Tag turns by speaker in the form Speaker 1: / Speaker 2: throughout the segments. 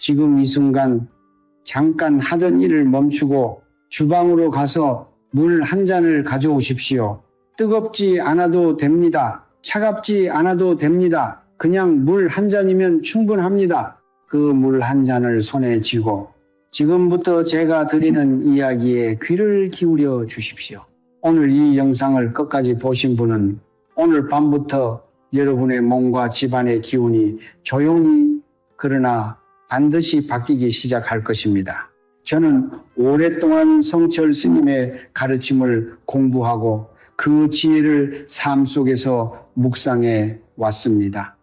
Speaker 1: 지금 이 순간 잠깐 하던 일을 멈추고 주방으로 가서 물 한 잔을 가져오십시오. 뜨겁지 않아도 됩니다. 차갑지 않아도 됩니다. 그냥 물 한 잔이면 충분합니다. 그 물 한 잔을 손에 쥐고 지금부터 제가 드리는 이야기에 귀를 기울여 주십시오. 오늘 이 영상을 끝까지 보신 분은 오늘 밤부터 여러분의 몸과 집안의 기운이 조용히 그러나 반드시 바뀌기 시작할 것입니다. 저는 오랫동안 성철 스님의 가르침을 공부하고 그 지혜를 삶 속에서 묵상해 왔습니다.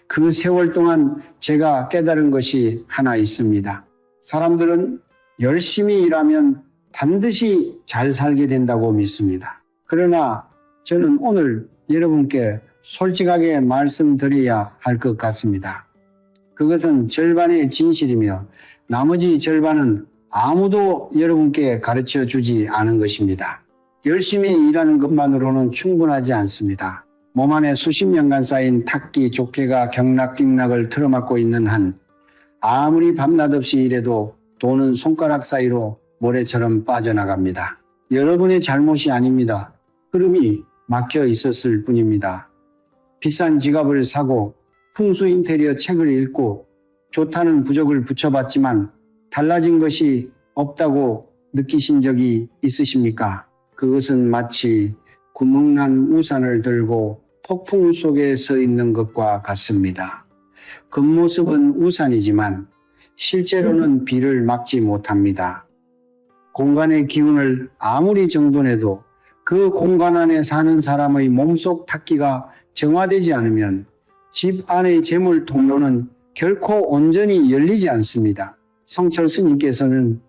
Speaker 1: 그 세월 동안 제가 깨달은 것이 하나 있습니다. 사람들은 열심히 일하면 반드시 잘 살게 된다고 믿습니다. 그러나 저는 오늘 여러분께 솔직하게 말씀드려야 할 것 같습니다. 그것은 절반의 진실이며 나머지 절반은 아무도 여러분께 가르쳐 주지 않은 것입니다. 열심히 일하는 것만으로는 충분하지 않습니다. 몸 안에 수십 년간 쌓인 탁기, 족쇄가 경락경락을 틀어막고 있는 한 아무리 밤낮 없이 일해도 돈은 손가락 사이로 모래처럼 빠져나갑니다. 여러분의 잘못이 아닙니다. 흐름이 막혀 있었을 뿐입니다. 비싼 지갑을 사고 풍수 인테리어 책을 읽고 좋다는 부적을 붙여봤지만 달라진 것이 없다고 느끼신 적이 있으십니까? 그것은 마치 구멍난 우산을 들고 폭풍 속에 서 있는 것과 같습니다. 겉모습은 우산이지만 실제로는 비를 막지 못합니다. 공간의 기운을 아무리 정돈해도 그 공간 안에 사는 사람의 몸속 탁기가 정화되지 않으면 집 안의 재물 통로는 결코 온전히 열리지 않습니다. 성철 스님께서는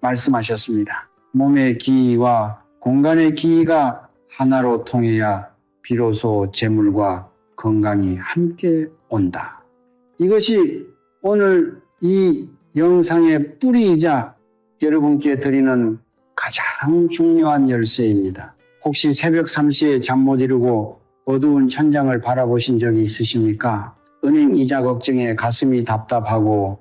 Speaker 1: 말씀하셨습니다. 몸의 기와 공간의 기가 하나로 통해야 비로소 재물과 건강이 함께 온다. 이것이 오늘 이 영상의 뿌리이자 여러분께 드리는 가장 중요한 열쇠입니다. 혹시 새벽 3시에 잠 못 이루고 어두운 천장을 바라보신 적이 있으십니까? 은행 이자 걱정에 가슴이 답답하고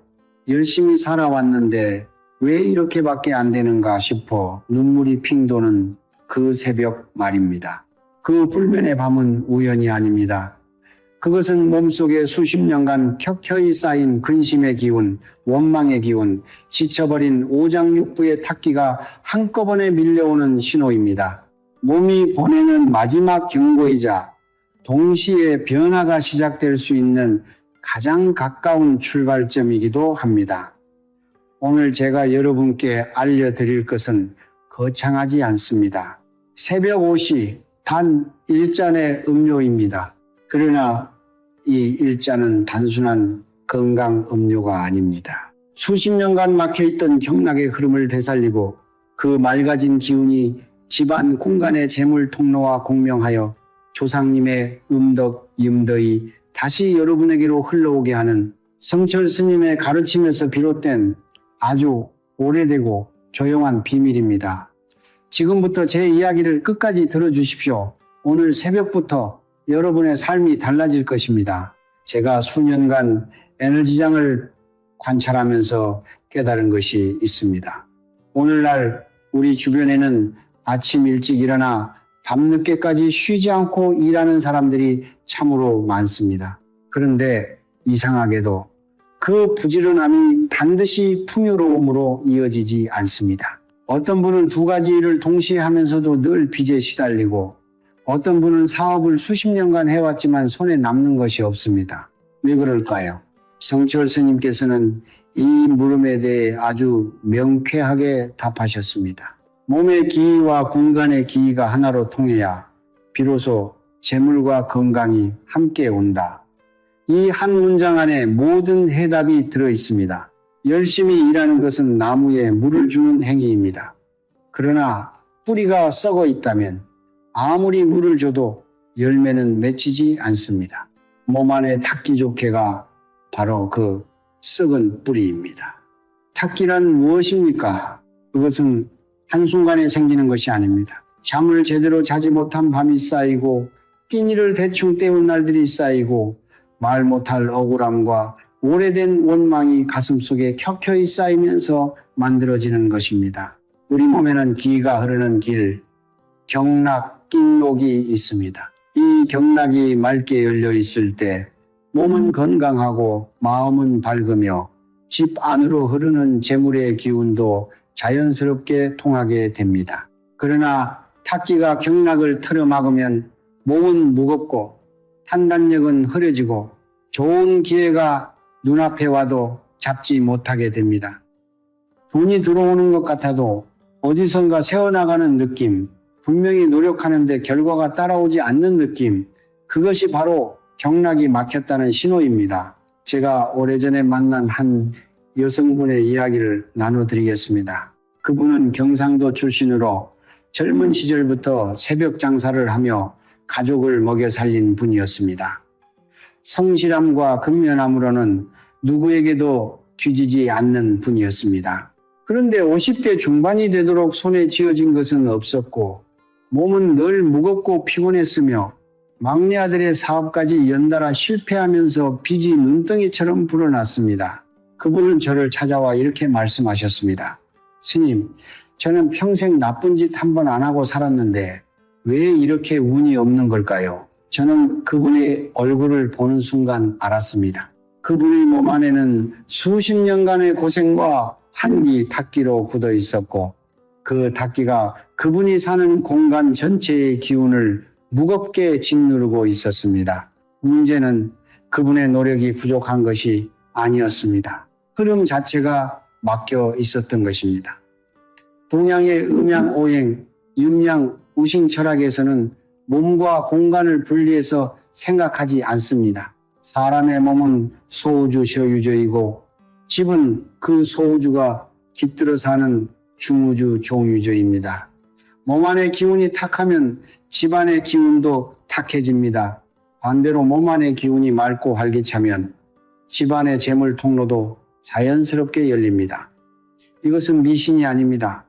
Speaker 1: 열심히 살아왔는데 왜 이렇게밖에 안 되는가 싶어 눈물이 핑 도는 그 새벽 말입니다. 그 불면의 밤은 우연이 아닙니다. 그것은 몸속에 수십 년간 켜켜이 쌓인 근심의 기운, 원망의 기운, 지쳐버린 오장육부의 탁기가 한꺼번에 밀려오는 신호입니다. 몸이 보내는 마지막 경고이자 동시에 변화가 시작될 수 있는 가장 가까운 출발점이기도 합니다. 오늘 제가 여러분께 알려드릴 것은 거창하지 않습니다. 새벽 5시 단 1잔의 음료입니다. 그러나 이 1잔은 단순한 건강 음료가 아닙니다. 수십 년간 막혀있던 경락의 흐름을 되살리고 그 맑아진 기운이 집안 공간의 재물 통로와 공명하여 조상님의 음덕, 염덕이 다시 여러분에게로 흘러오게 하는 성철 스님의 가르침에서 비롯된 아주 오래되고 조용한 비밀입니다. 지금부터 제 이야기를 끝까지 들어주십시오. 오늘 새벽부터 여러분의 삶이 달라질 것입니다. 제가 수년간 에너지장을 관찰하면서 깨달은 것이 있습니다. 오늘날 우리 주변에는 아침 일찍 일어나 밤늦게까지 쉬지 않고 일하는 사람들이 참으로 많습니다. 그런데 이상하게도 그 부지런함이 반드시 풍요로움으로 이어지지 않습니다. 어떤 분은 두 가지 일을 동시에 하면서도 늘 빚에 시달리고 어떤 분은 사업을 수십 년간 해왔지만 손에 남는 것이 없습니다. 왜 그럴까요? 성철 스님께서는 이 물음에 대해 아주 명쾌하게 답하셨습니다. 몸의 기와 공간의 기가 하나로 통해야 비로소 재물과 건강이 함께 온다. 이 한 문장 안에 모든 해답이 들어 있습니다. 열심히 일하는 것은 나무에 물을 주는 행위입니다. 그러나 뿌리가 썩어 있다면 아무리 물을 줘도 열매는 맺히지 않습니다. 몸 안의 탁기족회가 바로 그 썩은 뿌리입니다. 탁기란 무엇입니까? 그것은 한순간에 생기는 것이 아닙니다. 잠을 제대로 자지 못한 밤이 쌓이고 끼니를 대충 때운 날들이 쌓이고 말 못할 억울함과 오래된 원망이 가슴속에 켜켜이 쌓이면서 만들어지는 것입니다. 우리 몸에는 기가 흐르는 길, 경락길록이 있습니다. 이 경락이 맑게 열려 있을 때 몸은 건강하고 마음은 밝으며 집 안으로 흐르는 재물의 기운도 자연스럽게 통하게 됩니다. 그러나 탁기가 경락을 틀어막으면 몸은 무겁고 판단력은 흐려지고 좋은 기회가 눈앞에 와도 잡지 못하게 됩니다. 돈이 들어오는 것 같아도 어디선가 새어나가는 느낌, 분명히 노력하는데 결과가 따라오지 않는 느낌, 그것이 바로 경락이 막혔다는 신호입니다. 제가 오래전에 만난 한 여성분의 이야기를 나눠드리겠습니다. 그분은 경상도 출신으로 젊은 시절부터 새벽 장사를 하며 가족을 먹여 살린 분이었습니다. 성실함과 근면함으로는 누구에게도 뒤지지 않는 분이었습니다. 그런데 50대 중반이 되도록 손에 쥐어진 것은 없었고 몸은 늘 무겁고 피곤했으며 막내 아들의 사업까지 연달아 실패하면서 빚이 눈덩이처럼 불어났습니다. 그분은 저를 찾아와 이렇게 말씀하셨습니다. 스님, 저는 평생 나쁜 짓 한 번 안 하고 살았는데 왜 이렇게 운이 없는 걸까요? 저는 그분의 얼굴을 보는 순간 알았습니다. 그분의 몸 안에는 수십 년간의 고생과 한기 탁기로 굳어 있었고 그 탁기가 그분이 사는 공간 전체의 기운을 무겁게 짓누르고 있었습니다. 문제는 그분의 노력이 부족한 것이 아니었습니다. 흐름 자체가 막혀 있었던 것입니다. 동양의 음양오행, 윤양우신 철학에서는 몸과 공간을 분리해서 생각하지 않습니다. 사람의 몸은 소우주 저유저이고 집은 그 소우주가 깃들어 사는 중우주 종유주입니다. 몸 안의 기운이 탁하면 집안의 기운도 탁해집니다. 반대로 몸 안의 기운이 맑고 활기차면 집안의 재물 통로도 자연스럽게 열립니다. 이것은 미신이 아닙니다.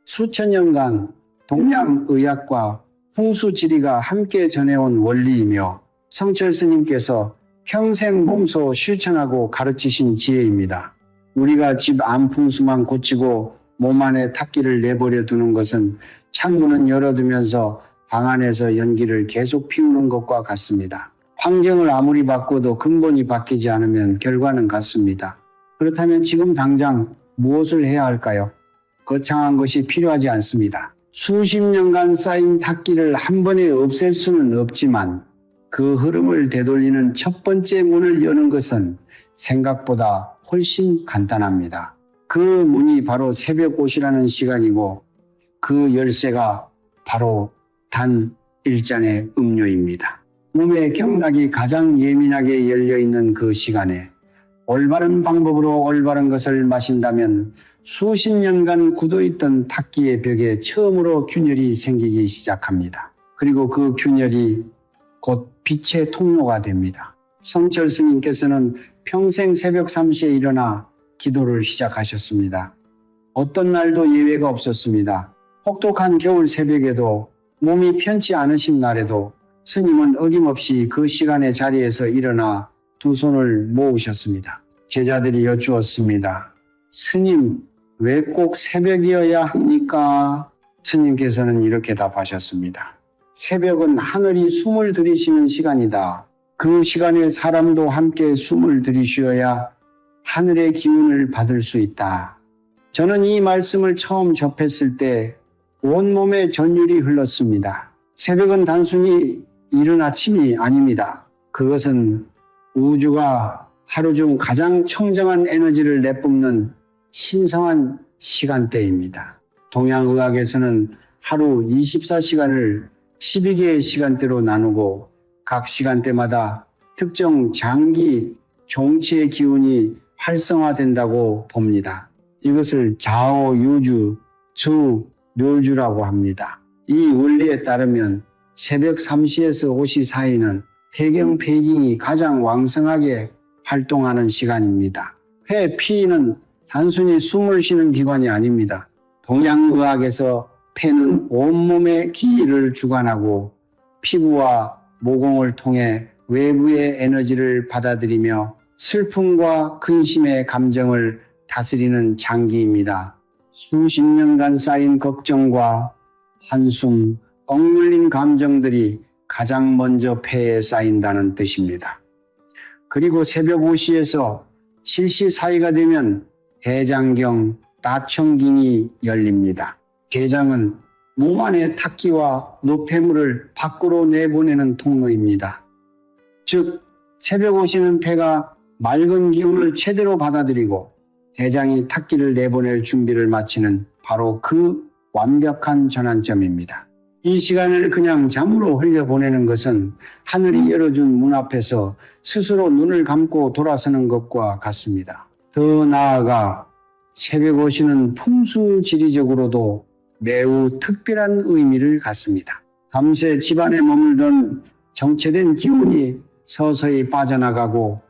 Speaker 1: 수천 년간 동양의학과 풍수지리가 함께 전해온 원리이며 성철 스님께서 평생 몸소 실천하고 가르치신 지혜입니다. 우리가 집 안 풍수만 고치고 몸 안에 탁기를 내버려 두는 것은 창문은 열어두면서 방 안에서 연기를 계속 피우는 것과 같습니다. 환경을 아무리 바꿔도 근본이 바뀌지 않으면 결과는 같습니다. 그렇다면 지금 당장 무엇을 해야 할까요? 거창한 것이 필요하지 않습니다. 수십 년간 쌓인 탁기를 한 번에 없앨 수는 없지만 그 흐름을 되돌리는 첫 번째 문을 여는 것은 생각보다 훨씬 간단합니다. 그 문이 바로 새벽옷이라는 시간이고 그 열쇠가 바로 단 1잔의 음료입니다. 몸의 경락이 가장 예민하게 열려있는 그 시간에 올바른 방법으로 올바른 것을 마신다면 수십 년간 굳어있던 탁기의 벽에 처음으로 균열이 생기기 시작합니다. 그리고 그 균열이 곧 빛의 통로가 됩니다. 성철 스님께서는 평생 새벽 3시에 일어나 기도를 시작하셨습니다. 어떤 날도 예외가 없었습니다. 혹독한 겨울 새벽에도 몸이 편치 않으신 날에도 스님은 어김없이 그 시간의 자리에서 일어나 두 손을 모으셨습니다. 제자들이 여쭈었습니다. 스님, 왜 꼭 새벽이어야 합니까? 스님께서는 이렇게 답하셨습니다. 새벽은 하늘이 숨을 들이쉬는 시간이다. 그 시간에 사람도 함께 숨을 들이쉬어야 하늘의 기운을 받을 수 있다. 저는 이 말씀을 처음 접했을 때 온몸에 전율이 흘렀습니다. 새벽은 단순히 이른 아침이 아닙니다. 그것은 우주가 하루 중 가장 청정한 에너지를 내뿜는 신성한 시간대입니다. 동양의학에서는 하루 24시간을 12개의 시간대로 나누고 각 시간대마다 특정 장기 종치의 기운이 활성화된다고 봅니다. 이것을 자오유주, 주묘주라고 합니다. 이 원리에 따르면 새벽 3시에서 5시 사이는 폐경폐기이 가장 왕성하게 활동하는 시간입니다. 폐, 피는 단순히 숨을 쉬는 기관이 아닙니다. 동양의학에서 폐는 온몸의 기를 주관하고 피부와 모공을 통해 외부의 에너지를 받아들이며 슬픔과 근심의 감정을 다스리는 장기입니다. 수십 년간 쌓인 걱정과 한숨, 억눌린 감정들이 가장 먼저 폐에 쌓인다는 뜻입니다. 그리고 새벽 5시에서 7시 사이가 되면 대장경, 다청gin이 열립니다. 대장은 몸 안의 탁기와 노폐물을 밖으로 내보내는 통로입니다. 즉, 새벽 5시는 폐가 맑은 기운을 최대로 받아들이고 대장이 탁기를 내보낼 준비를 마치는 바로 그 완벽한 전환점입니다. 이 시간을 그냥 잠으로 흘려보내는 것은 하늘이 열어준 문 앞에서 스스로 눈을 감고 돌아서는 것과 같습니다. 더 나아가 새벽 5시는 풍수지리적으로도 매우 특별한 의미를 갖습니다. 밤새 집안에 머물던 정체된 기운이 서서히 빠져나가고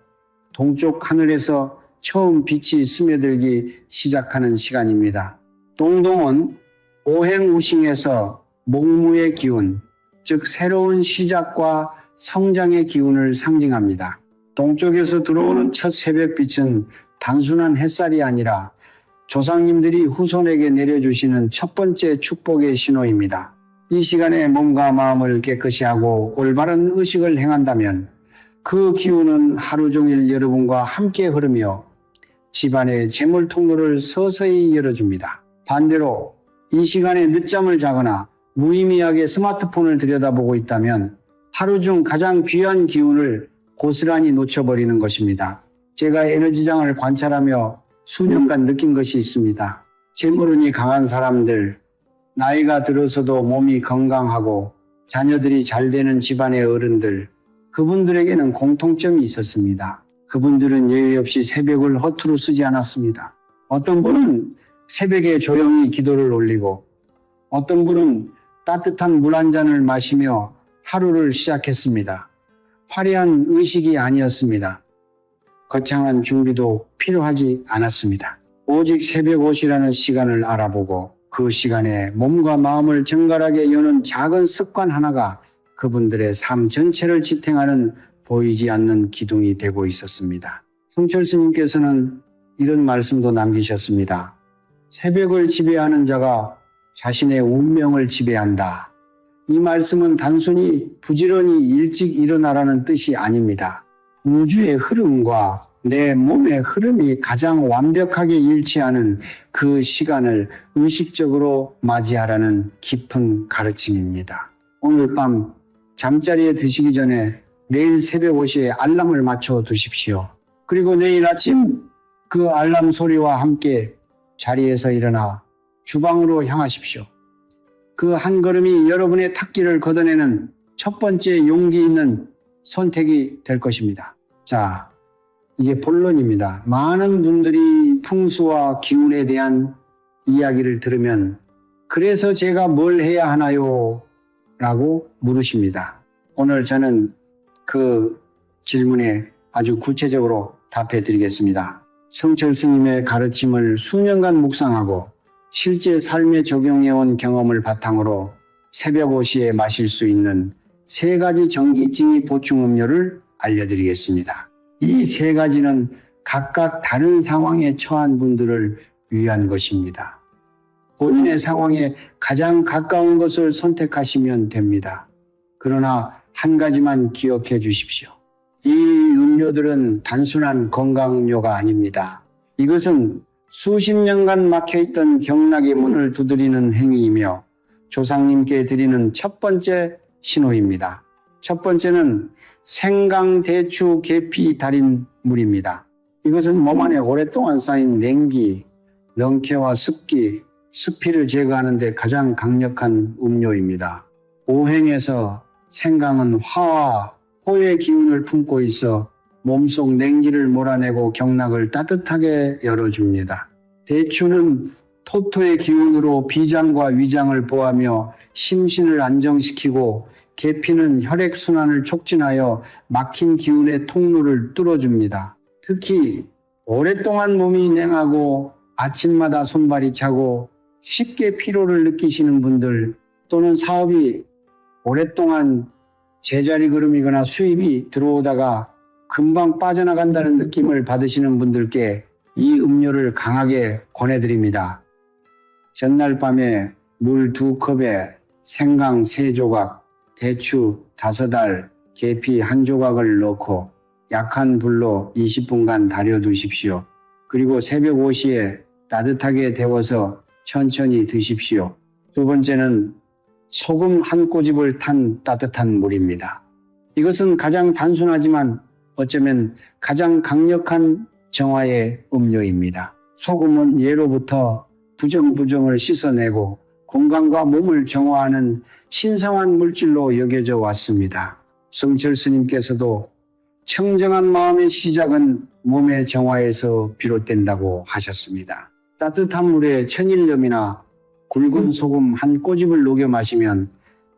Speaker 1: 동쪽 하늘에서 처음 빛이 스며들기 시작하는 시간입니다. 동동은 오행우싱에서 목무의 기운, 즉 새로운 시작과 성장의 기운을 상징합니다. 동쪽에서 들어오는 첫 새벽빛은 단순한 햇살이 아니라 조상님들이 후손에게 내려주시는 첫 번째 축복의 신호입니다. 이 시간에 몸과 마음을 깨끗이 하고 올바른 의식을 행한다면 그 기운은 하루 종일 여러분과 함께 흐르며 집안의 재물 통로를 서서히 열어줍니다. 반대로 이 시간에 늦잠을 자거나 무의미하게 스마트폰을 들여다보고 있다면 하루 중 가장 귀한 기운을 고스란히 놓쳐버리는 것입니다. 제가 에너지장을 관찰하며 수년간 느낀 것이 있습니다. 재물운이 강한 사람들, 나이가 들어서도 몸이 건강하고 자녀들이 잘 되는 집안의 어른들, 그분들에게는 공통점이 있었습니다. 그분들은 예외 없이 새벽을 허투루 쓰지 않았습니다. 어떤 분은 새벽에 조용히 기도를 올리고 어떤 분은 따뜻한 물 한 잔을 마시며 하루를 시작했습니다. 화려한 의식이 아니었습니다. 거창한 준비도 필요하지 않았습니다. 오직 새벽 5시라는 시간을 알아보고 그 시간에 몸과 마음을 정갈하게 여는 작은 습관 하나가 그분들의 삶 전체를 지탱하는 보이지 않는 기둥이 되고 있었습니다. 성철 스님께서는 이런 말씀도 남기셨습니다. 새벽을 지배하는 자가 자신의 운명을 지배한다. 이 말씀은 단순히 부지런히 일찍 일어나라는 뜻이 아닙니다. 우주의 흐름과 내 몸의 흐름이 가장 완벽하게 일치하는 그 시간을 의식적으로 맞이하라는 깊은 가르침입니다. 오늘 밤 잠자리에 드시기 전에 내일 새벽 5시에 알람을 맞춰 두십시오. 그리고 내일 아침 그 알람 소리와 함께 자리에서 일어나 주방으로 향하십시오. 그 한 걸음이 여러분의 탁기를 걷어내는 첫 번째 용기 있는 선택이 될 것입니다. 자, 이게 본론입니다. 많은 분들이 풍수와 기운에 대한 이야기를 들으면 그래서 제가 뭘 해야 하나요? 라고 물으십니다. 오늘 저는 그 질문에 아주 구체적으로 답해 드리겠습니다. 성철 스님의 가르침을 수년간 묵상하고 실제 삶에 적용해온 경험을 바탕으로 새벽 5시에 마실 수 있는 3가지 전기증이 보충 음료를 알려드리겠습니다. 이 3가지는 각각 다른 상황에 처한 분들을 위한 것입니다. 본인의 상황에 가장 가까운 것을 선택하시면 됩니다. 그러나 한 가지만 기억해 주십시오. 이 음료들은 단순한 건강음료가 아닙니다. 이것은 수십 년간 막혀있던 경락의 문을 두드리는 행위이며 조상님께 드리는 첫 번째 신호입니다. 첫 번째는 생강대추 계피 달인 물입니다. 이것은 몸 안에 오랫동안 쌓인 냉기, 렁케와 습기, 습피를 제거하는 데 가장 강력한 음료입니다. 오행에서 생강은 화와 호의 기운을 품고 있어 몸속 냉기를 몰아내고 경락을 따뜻하게 열어줍니다. 대추는 토토의 기운으로 비장과 위장을 보하며 심신을 안정시키고 계피는 혈액순환을 촉진하여 막힌 기운의 통로를 뚫어줍니다. 특히 오랫동안 몸이 냉하고 아침마다 손발이 차고 쉽게 피로를 느끼시는 분들 또는 사업이 오랫동안 제자리 걸음이거나 수입이 들어오다가 금방 빠져나간다는 느낌을 받으시는 분들께 이 음료를 강하게 권해드립니다. 전날 밤에 물 2컵에 생강 3조각, 대추 5알, 계피 1조각을 넣고 약한 불로 20분간 달여 두십시오. 그리고 새벽 5시에 따뜻하게 데워서 천천히 드십시오. 두 번째는 소금 1꼬집을 탄 따뜻한 물입니다. 이것은 가장 단순하지만 어쩌면 가장 강력한 정화의 음료입니다. 소금은 예로부터 부정을 씻어내고 건강과 몸을 정화하는 신성한 물질로 여겨져 왔습니다. 성철 스님께서도 청정한 마음의 시작은 몸의 정화에서 비롯된다고 하셨습니다. 따뜻한 물에 천일염이나 굵은 소금 1꼬집을 녹여 마시면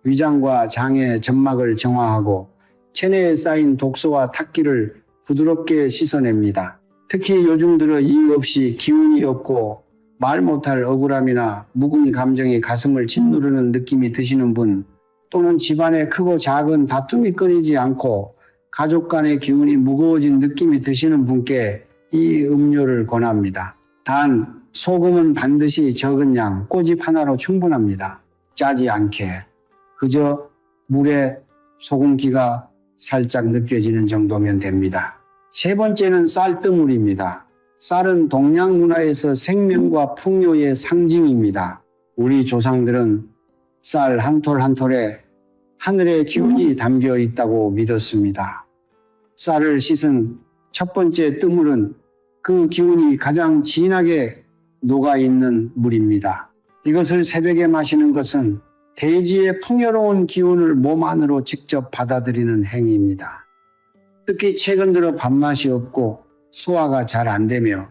Speaker 1: 위장과 장의 점막을 정화하고 체내에 쌓인 독소와 탁기를 부드럽게 씻어냅니다. 특히 요즘 들어 이유 없이 기운이 없고 말 못할 억울함이나 묵은 감정이 가슴을 짓누르는 느낌이 드시는 분, 또는 집안에 크고 작은 다툼이 끊이지 않고 가족 간의 기운이 무거워진 느낌이 드시는 분께 이 음료를 권합니다. 단 소금은 반드시 적은 양, 꼬집 하나로 충분합니다. 짜지 않게 그저 물에 소금기가 살짝 느껴지는 정도면 됩니다. 세 번째는 쌀뜨물입니다. 쌀은 동양 문화에서 생명과 풍요의 상징입니다. 우리 조상들은 쌀 한 톨 한 톨에 하늘의 기운이 담겨 있다고 믿었습니다. 쌀을 씻은 첫 번째 뜨물은 그 기운이 가장 진하게 녹아있는 물입니다. 이것을 새벽에 마시는 것은 대지의 풍요로운 기운을 몸 안으로 직접 받아들이는 행위입니다. 특히 최근 들어 밥맛이 없고 소화가 잘 안 되며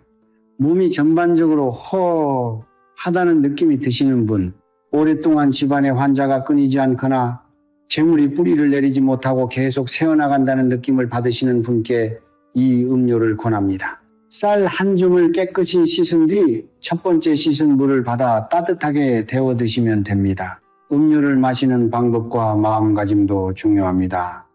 Speaker 1: 몸이 전반적으로 허하다는 느낌이 드시는 분, 오랫동안 집안에 환자가 끊이지 않거나 재물이 뿌리를 내리지 못하고 계속 새어나간다는 느낌을 받으시는 분께 이 음료를 권합니다. 쌀 한 줌을 깨끗이 씻은 뒤 첫 번째 씻은 물을 받아 따뜻하게 데워 드시면 됩니다. 음료를 마시는 방법과 마음가짐도 중요합니다.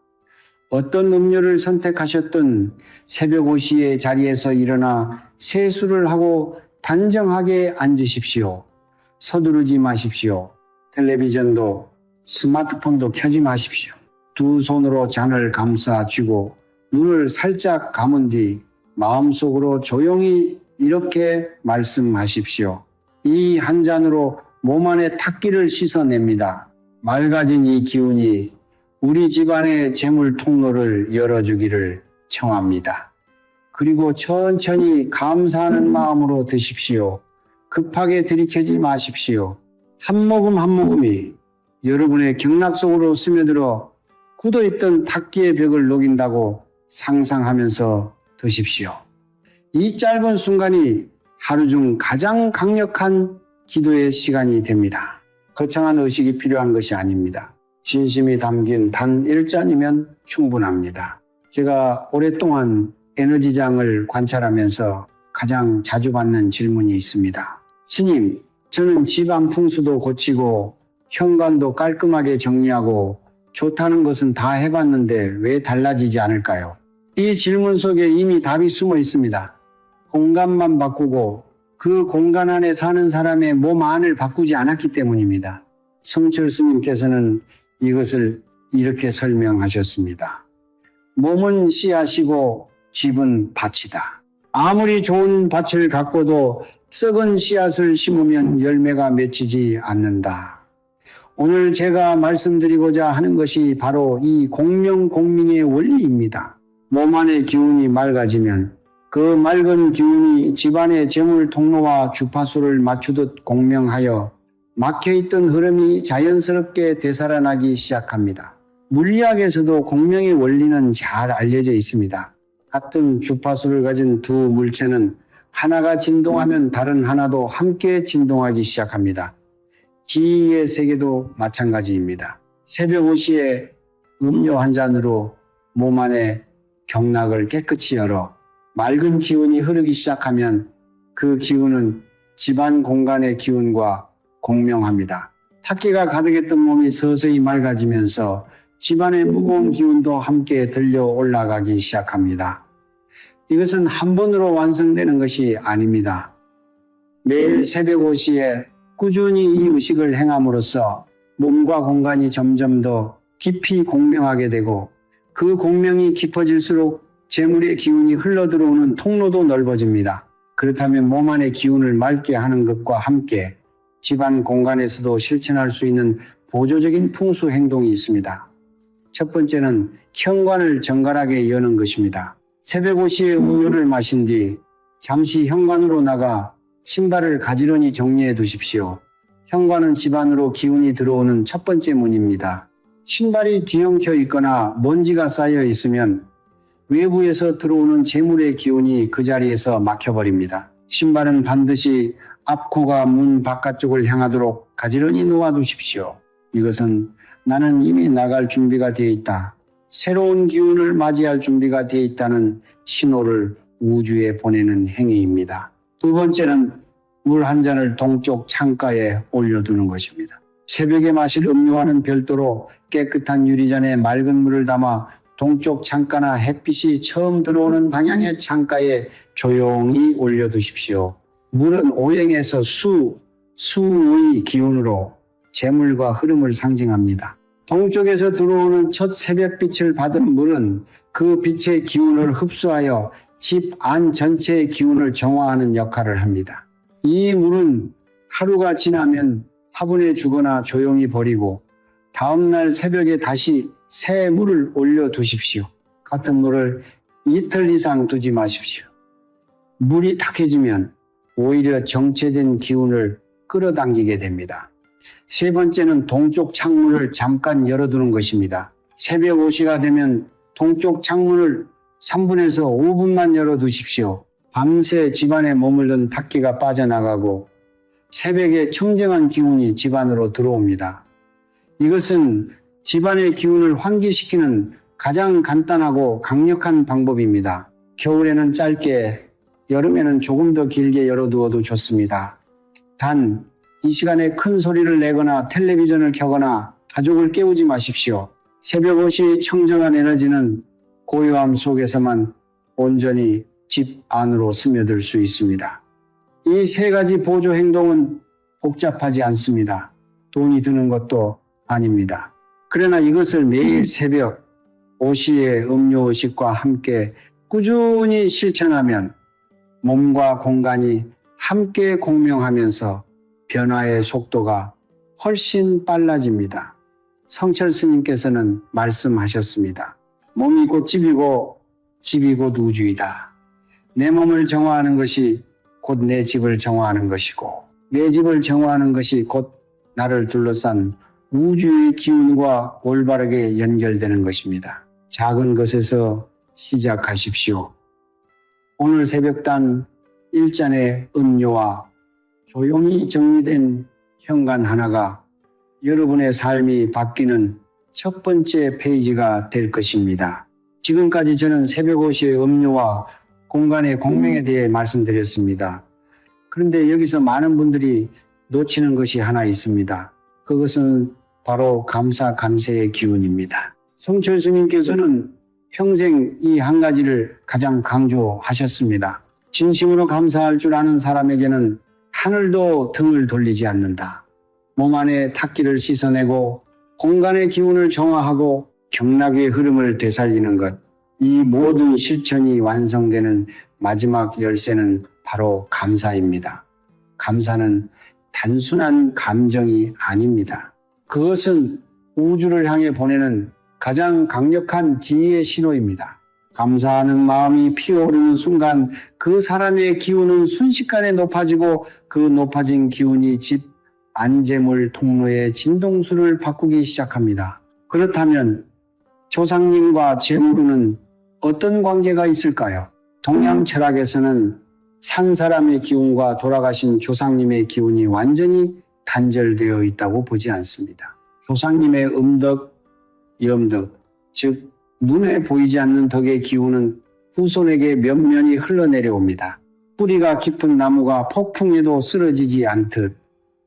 Speaker 1: 어떤 음료를 선택하셨든 새벽 5시에 자리에서 일어나 세수를 하고 단정하게 앉으십시오. 서두르지 마십시오. 텔레비전도 스마트폰도 켜지 마십시오. 두 손으로 잔을 감싸 쥐고 눈을 살짝 감은 뒤 마음속으로 조용히 이렇게 말씀하십시오. 이 한 잔으로 몸 안의 탁기를 씻어냅니다. 맑아진 이 기운이 우리 집안의 재물 통로를 열어주기를 청합니다. 그리고 천천히 감사하는 마음으로 드십시오. 급하게 들이켜지 마십시오. 한 모금 한 모금이 여러분의 경락 속으로 스며들어 굳어있던 탁기의 벽을 녹인다고 상상하면서 드십시오. 이 짧은 순간이 하루 중 가장 강력한 기도의 시간이 됩니다. 거창한 의식이 필요한 것이 아닙니다. 진심이 담긴 단 1잔이면 충분합니다. 제가 오랫동안 에너지장을 관찰하면서 가장 자주 받는 질문이 있습니다. 스님, 저는 집안 풍수도 고치고 현관도 깔끔하게 정리하고 좋다는 것은 다 해봤는데 왜 달라지지 않을까요? 이 질문 속에 이미 답이 숨어 있습니다. 공간만 바꾸고 그 공간 안에 사는 사람의 몸 안을 바꾸지 않았기 때문입니다. 성철 스님께서는 이것을 이렇게 설명하셨습니다. 몸은 씨앗이고 집은 밭이다. 아무리 좋은 밭을 갖고도 썩은 씨앗을 심으면 열매가 맺히지 않는다. 오늘 제가 말씀드리고자 하는 것이 바로 이 공명공명의 원리입니다. 몸 안의 기운이 맑아지면 그 맑은 기운이 집안의 재물 통로와 주파수를 맞추듯 공명하여 막혀있던 흐름이 자연스럽게 되살아나기 시작합니다. 물리학에서도 공명의 원리는 잘 알려져 있습니다. 같은 주파수를 가진 두 물체는 하나가 진동하면 다른 하나도 함께 진동하기 시작합니다. 기의 세계도 마찬가지입니다. 새벽 5시에 음료 한 잔으로 몸 안에 경락을 깨끗이 열어 맑은 기운이 흐르기 시작하면 그 기운은 집안 공간의 기운과 공명합니다. 탁기가 가득했던 몸이 서서히 맑아지면서 집안의 무거운 기운도 함께 들려 올라가기 시작합니다. 이것은 한 번으로 완성되는 것이 아닙니다. 매일 새벽 5시에 꾸준히 이 의식을 행함으로써 몸과 공간이 점점 더 깊이 공명하게 되고 그 공명이 깊어질수록 재물의 기운이 흘러들어오는 통로도 넓어집니다. 그렇다면 몸 안의 기운을 맑게 하는 것과 함께 집안 공간에서도 실천할 수 있는 보조적인 풍수 행동이 있습니다. 첫 번째는 현관을 정갈하게 여는 것입니다. 새벽 5시에 우유를 마신 뒤 잠시 현관으로 나가 신발을 가지런히 정리해 두십시오. 현관은 집 안으로 기운이 들어오는 첫 번째 문입니다. 신발이 뒤엉켜 있거나 먼지가 쌓여 있으면 외부에서 들어오는 재물의 기운이 그 자리에서 막혀버립니다. 신발은 반드시 앞코가 문 바깥쪽을 향하도록 가지런히 놓아두십시오. 이것은 나는 이미 나갈 준비가 되어 있다. 새로운 기운을 맞이할 준비가 되어 있다는 신호를 우주에 보내는 행위입니다. 두 번째는 물 한 잔을 동쪽 창가에 올려두는 것입니다. 새벽에 마실 음료와는 별도로 깨끗한 유리잔에 맑은 물을 담아 동쪽 창가나 햇빛이 처음 들어오는 방향의 창가에 조용히 올려두십시오. 물은 오행에서 수의 기운으로 재물과 흐름을 상징합니다. 동쪽에서 들어오는 첫 새벽빛을 받은 물은 그 빛의 기운을 흡수하여 집 안 전체의 기운을 정화하는 역할을 합니다. 이 물은 하루가 지나면 화분에 주거나 조용히 버리고 다음날 새벽에 다시 새 물을 올려두십시오. 같은 물을 이틀 이상 두지 마십시오. 물이 탁해지면 오히려 정체된 기운을 끌어당기게 됩니다. 세 번째는 동쪽 창문을 잠깐 열어두는 것입니다. 새벽 5시가 되면 동쪽 창문을 3분에서 5분만 열어두십시오. 밤새 집안에 머물던 탁기가 빠져나가고 새벽에 청정한 기운이 집안으로 들어옵니다. 이것은 집안의 기운을 환기시키는 가장 간단하고 강력한 방법입니다. 겨울에는 짧게, 여름에는 조금 더 길게 열어두어도 좋습니다. 단, 이 시간에 큰 소리를 내거나 텔레비전을 켜거나 가족을 깨우지 마십시오. 새벽 5시의 청정한 에너지는 고요함 속에서만 온전히 집 안으로 스며들 수 있습니다. 이 세 가지 보조 행동은 복잡하지 않습니다. 돈이 드는 것도 아닙니다. 그러나 이것을 매일 새벽 5시에 음료의식과 함께 꾸준히 실천하면 몸과 공간이 함께 공명하면서 변화의 속도가 훨씬 빨라집니다. 성철 스님께서는 말씀하셨습니다. 몸이 곧 집이고 집이 곧 우주이다. 내 몸을 정화하는 것이 곧 내 집을 정화하는 것이고 내 집을 정화하는 것이 곧 나를 둘러싼 우주의 기운과 올바르게 연결되는 것입니다. 작은 것에서 시작하십시오. 오늘 새벽단 1잔의 음료와 조용히 정리된 현관 하나가 여러분의 삶이 바뀌는 첫 번째 페이지가 될 것입니다. 지금까지 저는 새벽 5시의 음료와 공간의 공명에 대해 말씀드렸습니다. 그런데 여기서 많은 분들이 놓치는 것이 하나 있습니다. 그것은 바로 감사, 감사의 기운입니다. 성철 스님께서는 평생 이 한 가지를 가장 강조하셨습니다. 진심으로 감사할 줄 아는 사람에게는 하늘도 등을 돌리지 않는다. 몸 안에 탁기를 씻어내고 공간의 기운을 정화하고 경락의 흐름을 되살리는 것. 이 모든 실천이 완성되는 마지막 열쇠는 바로 감사입니다. 감사는 단순한 감정이 아닙니다. 그것은 우주를 향해 보내는 가장 강력한 기의 신호입니다. 감사하는 마음이 피어오르는 순간 그 사람의 기운은 순식간에 높아지고 그 높아진 기운이 집 안재물 통로의 진동수를 바꾸기 시작합니다. 그렇다면 조상님과 재물은 어떤 관계가 있을까요? 동양 철학에서는 산 사람의 기운과 돌아가신 조상님의 기운이 완전히 단절되어 있다고 보지 않습니다. 조상님의 음덕, 염덕, 즉 눈에 보이지 않는 덕의 기운은 후손에게 면면이 흘러내려옵니다. 뿌리가 깊은 나무가 폭풍에도 쓰러지지 않듯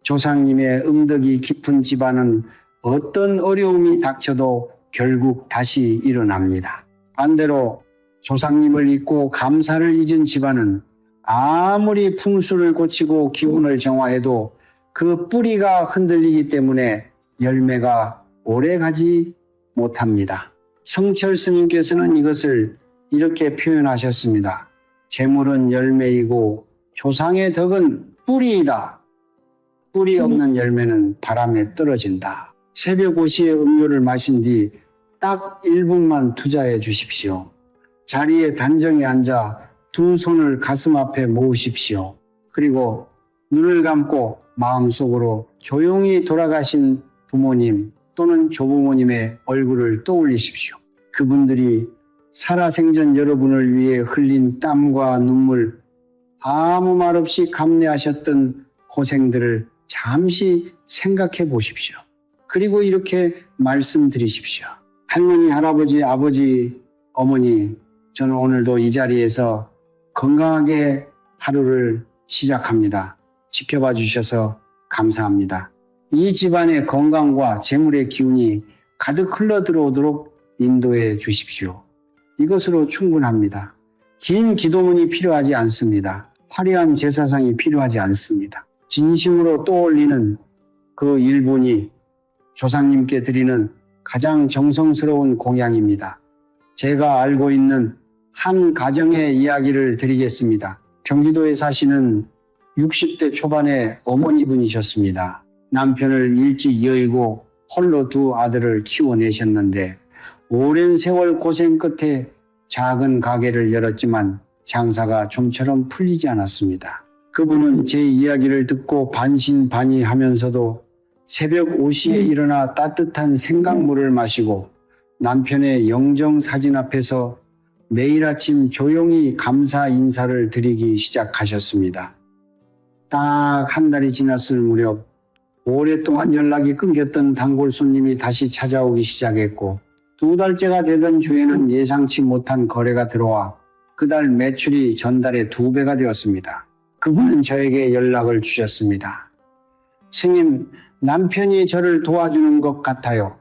Speaker 1: 조상님의 음덕이 깊은 집안은 어떤 어려움이 닥쳐도 결국 다시 일어납니다. 반대로 조상님을 잊고 감사를 잊은 집안은 아무리 풍수를 고치고 기운을 정화해도 그 뿌리가 흔들리기 때문에 열매가 오래가지 못합니다. 성철 스님께서는 이것을 이렇게 표현하셨습니다. 재물은 열매이고 조상의 덕은 뿌리이다. 뿌리 없는 열매는 바람에 떨어진다. 새벽 5시에 음료를 마신 뒤 딱 1분만 투자해 주십시오. 자리에 단정히 앉아 두 손을 가슴 앞에 모으십시오. 그리고 눈을 감고 마음속으로 조용히 돌아가신 부모님 또는 조부모님의 얼굴을 떠올리십시오. 그분들이 살아생전 여러분을 위해 흘린 땀과 눈물, 아무 말 없이 감내하셨던 고생들을 잠시 생각해 보십시오. 그리고 이렇게 말씀드리십시오. 할머니, 할아버지, 아버지, 어머니, 저는 오늘도 이 자리에서 건강하게 하루를 시작합니다. 지켜봐 주셔서 감사합니다. 이 집안의 건강과 재물의 기운이 가득 흘러 들어오도록 인도해 주십시오. 이것으로 충분합니다. 긴 기도문이 필요하지 않습니다. 화려한 제사상이 필요하지 않습니다. 진심으로 떠올리는 그 1분이 조상님께 드리는 가장 정성스러운 공양입니다. 제가 알고 있는 한 가정의 이야기를 드리겠습니다. 경기도에 사시는 60대 초반의 어머니분이셨습니다. 남편을 일찍 여의고 홀로 두 아들을 키워내셨는데 오랜 세월 고생 끝에 작은 가게를 열었지만 장사가 좀처럼 풀리지 않았습니다. 그분은 제 이야기를 듣고 반신반의하면서도 새벽 5시에 일어나 따뜻한 생강물을 마시고 남편의 영정 사진 앞에서 매일 아침 조용히 감사 인사를 드리기 시작하셨습니다. 딱 한 달이 지났을 무렵 오랫동안 연락이 끊겼던 단골 손님이 다시 찾아오기 시작했고 2달째가 되던 주에는 예상치 못한 거래가 들어와 그달 매출이 전달의 2배가 되었습니다. 그분은 저에게 연락을 주셨습니다. 스님, 남편이 저를 도와주는 것 같아요.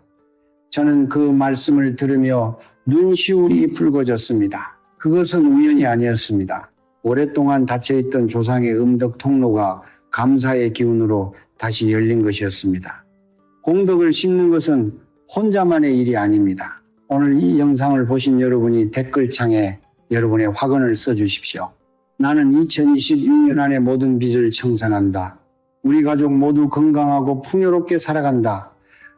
Speaker 1: 저는 그 말씀을 들으며 눈시울이 붉어졌습니다. 그것은 우연이 아니었습니다. 오랫동안 닫혀있던 조상의 음덕 통로가 감사의 기운으로 다시 열린 것이었습니다. 공덕을 심는 것은 혼자만의 일이 아닙니다. 오늘 이 영상을 보신 여러분이 댓글창에 여러분의 화근을 써주십시오. 나는 2026년 안에 모든 빚을 청산한다. 우리 가족 모두 건강하고 풍요롭게 살아간다.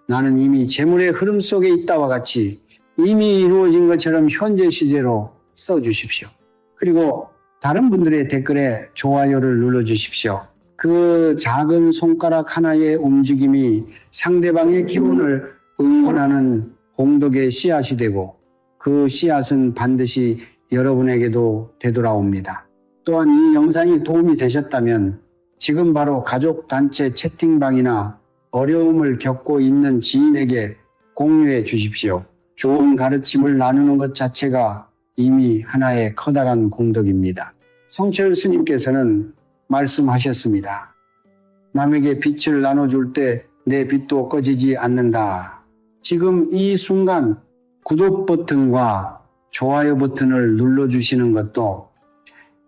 Speaker 1: 나는 이미 재물의 흐름 속에 있다와 같이 이미 이루어진 것처럼 현재 시제로 써주십시오. 그리고 다른 분들의 댓글에 좋아요를 눌러주십시오. 그 작은 손가락 하나의 움직임이 상대방의 기분을 응원하는 공덕의 씨앗이 되고 그 씨앗은 반드시 여러분에게도 되돌아옵니다. 또한 이 영상이 도움이 되셨다면 지금 바로 가족단체 채팅방이나 어려움을 겪고 있는 지인에게 공유해 주십시오. 좋은 가르침을 나누는 것 자체가 이미 하나의 커다란 공덕입니다. 성철 스님께서는 말씀하셨습니다. 남에게 빛을 나눠줄 때 내 빛도 꺼지지 않는다. 지금 이 순간 구독 버튼과 좋아요 버튼을 눌러주시는 것도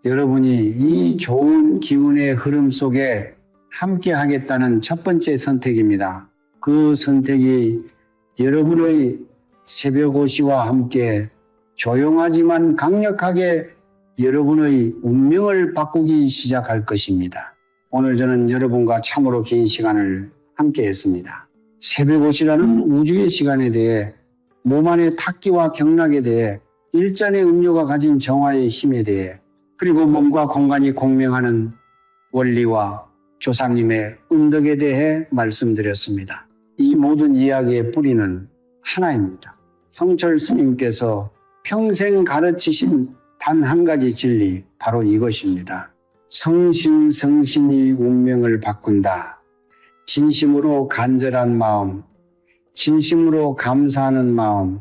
Speaker 1: 여러분이 이 좋은 기운의 흐름 속에 함께 하겠다는 첫 번째 선택입니다. 그 선택이 여러분의 새벽 5시와 함께 조용하지만 강력하게 여러분의 운명을 바꾸기 시작할 것입니다. 오늘 저는 여러분과 참으로 긴 시간을 함께 했습니다. 새벽 5시라는 우주의 시간에 대해 몸 안의 탁기와 경락에 대해 일잔의 음료가 가진 정화의 힘에 대해 그리고 몸과 공간이 공명하는 원리와 조상님의 음덕에 대해 말씀드렸습니다. 이 모든 이야기의 뿌리는 하나입니다. 성철 스님께서 평생 가르치신 단 한 가지 진리, 바로 이것입니다. 성심성신이 운명을 바꾼다. 진심으로 간절한 마음, 진심으로 감사하는 마음,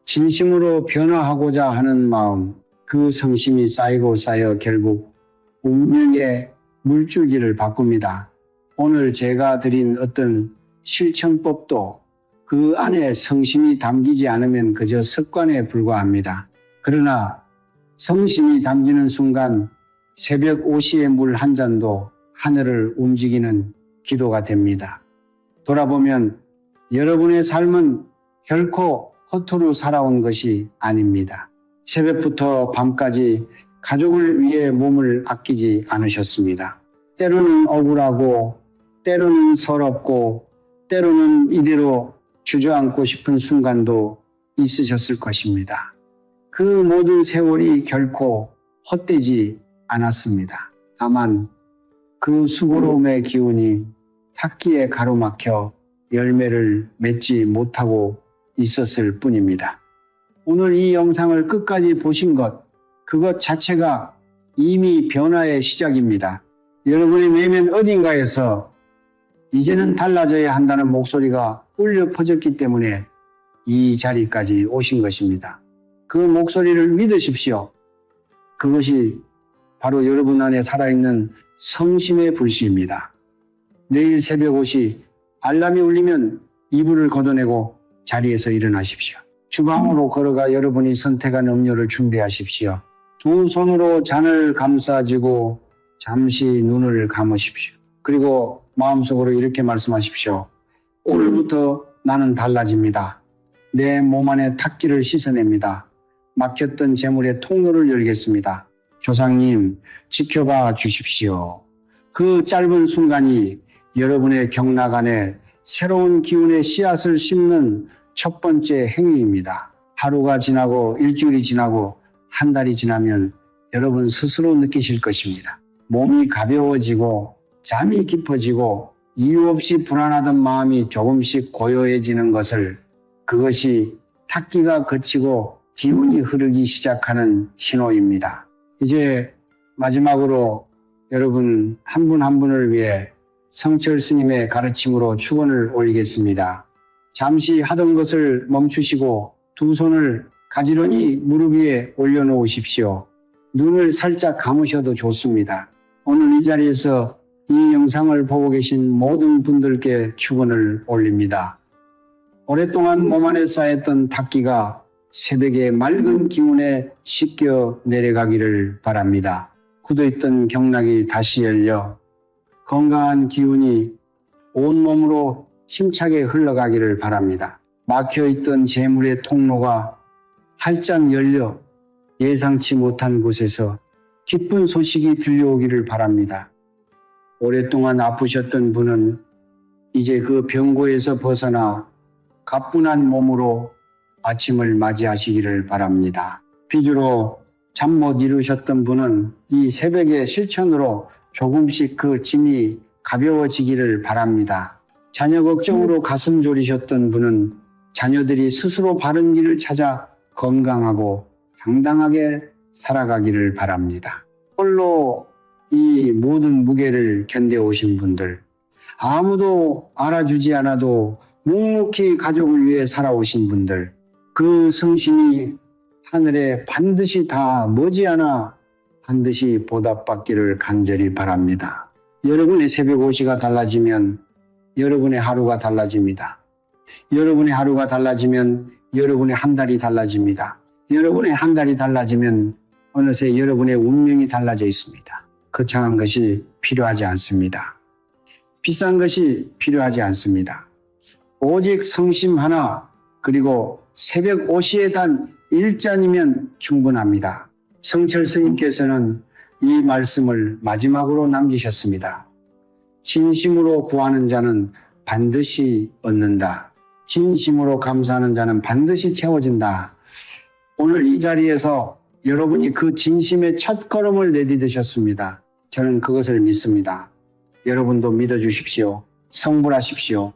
Speaker 1: 진심으로 변화하고자 하는 마음, 그 성심이 쌓이고 쌓여 결국 운명의 물줄기를 바꿉니다. 오늘 제가 드린 어떤 실천법도 그 안에 성심이 담기지 않으면 그저 습관에 불과합니다. 그러나 성심이 담기는 순간 새벽 5시의 물 한 잔도 하늘을 움직이는 기도가 됩니다. 돌아보면 여러분의 삶은 결코 허투루 살아온 것이 아닙니다. 새벽부터 밤까지 가족을 위해 몸을 아끼지 않으셨습니다. 때로는 억울하고 때로는 서럽고 때로는 이대로 주저앉고 싶은 순간도 있으셨을 것입니다. 그 모든 세월이 결코 헛되지 않았습니다. 다만 그 수고로움의 기운이 탁기에 가로막혀 열매를 맺지 못하고 있었을 뿐입니다. 오늘 이 영상을 끝까지 보신 것, 그것 자체가 이미 변화의 시작입니다. 여러분의 내면 어딘가에서 이제는 달라져야 한다는 목소리가 울려 퍼졌기 때문에 이 자리까지 오신 것입니다. 그 목소리를 믿으십시오. 그것이 바로 여러분 안에 살아있는 성심의 불씨입니다. 내일 새벽 5시 알람이 울리면 이불을 걷어내고 자리에서 일어나십시오. 주방으로 걸어가 여러분이 선택한 음료를 준비하십시오. 두 손으로 잔을 감싸쥐고 잠시 눈을 감으십시오. 그리고 마음속으로 이렇게 말씀하십시오. 오늘부터 나는 달라집니다. 내 몸 안에 탁기를 씻어냅니다. 막혔던 재물의 통로를 열겠습니다. 조상님, 지켜봐 주십시오. 그 짧은 순간이 여러분의 경락 안에 새로운 기운의 씨앗을 심는 첫 번째 행위입니다. 하루가 지나고 일주일이 지나고 한 달이 지나면 여러분 스스로 느끼실 것입니다. 몸이 가벼워지고 잠이 깊어지고 이유 없이 불안하던 마음이 조금씩 고요해지는 것을, 그것이 탁기가 거치고 기운이 흐르기 시작하는 신호입니다. 이제 마지막으로 여러분 한 분 한 분을 위해 성철 스님의 가르침으로 축원을 올리겠습니다. 잠시 하던 것을 멈추시고 두 손을 가지런히 무릎 위에 올려놓으십시오. 눈을 살짝 감으셔도 좋습니다. 오늘 이 자리에서 이 영상을 보고 계신 모든 분들께 축원을 올립니다. 오랫동안 몸 안에 쌓였던 탁기가 새벽의 맑은 기운에 씻겨 내려가기를 바랍니다. 굳어있던 경락이 다시 열려 건강한 기운이 온몸으로 힘차게 흘러가기를 바랍니다. 막혀있던 재물의 통로가 활짝 열려 예상치 못한 곳에서 기쁜 소식이 들려오기를 바랍니다. 오랫동안 아프셨던 분은 이제 그 병고에서 벗어나 가뿐한 몸으로 아침을 맞이하시기를 바랍니다. 빚으로 잠 못 이루셨던 분은 이 새벽의 실천으로 조금씩 그 짐이 가벼워지기를 바랍니다. 자녀 걱정으로 가슴 졸이셨던 분은 자녀들이 스스로 바른 길을 찾아 건강하고 당당하게 살아가기를 바랍니다. 홀로 이 모든 무게를 견뎌오신 분들, 아무도 알아주지 않아도 묵묵히 가족을 위해 살아오신 분들, 그 성심이 하늘에 반드시 다 머지않아 반드시 보답받기를 간절히 바랍니다. 여러분의 새벽 5시가 달라지면 여러분의 하루가 달라집니다. 여러분의 하루가 달라지면 여러분의 한 달이 달라집니다. 여러분의 한 달이 달라지면 어느새 여러분의 운명이 달라져 있습니다. 거창한 것이 필요하지 않습니다. 비싼 것이 필요하지 않습니다. 오직 성심 하나, 그리고 새벽 5시에 단 1잔이면 충분합니다. 성철 스님께서는 이 말씀을 마지막으로 남기셨습니다. 진심으로 구하는 자는 반드시 얻는다. 진심으로 감사하는 자는 반드시 채워진다. 오늘 이 자리에서 여러분이 그 진심의 첫걸음을 내디디셨습니다. 저는 그것을 믿습니다. 여러분도 믿어주십시오. 성불하십시오.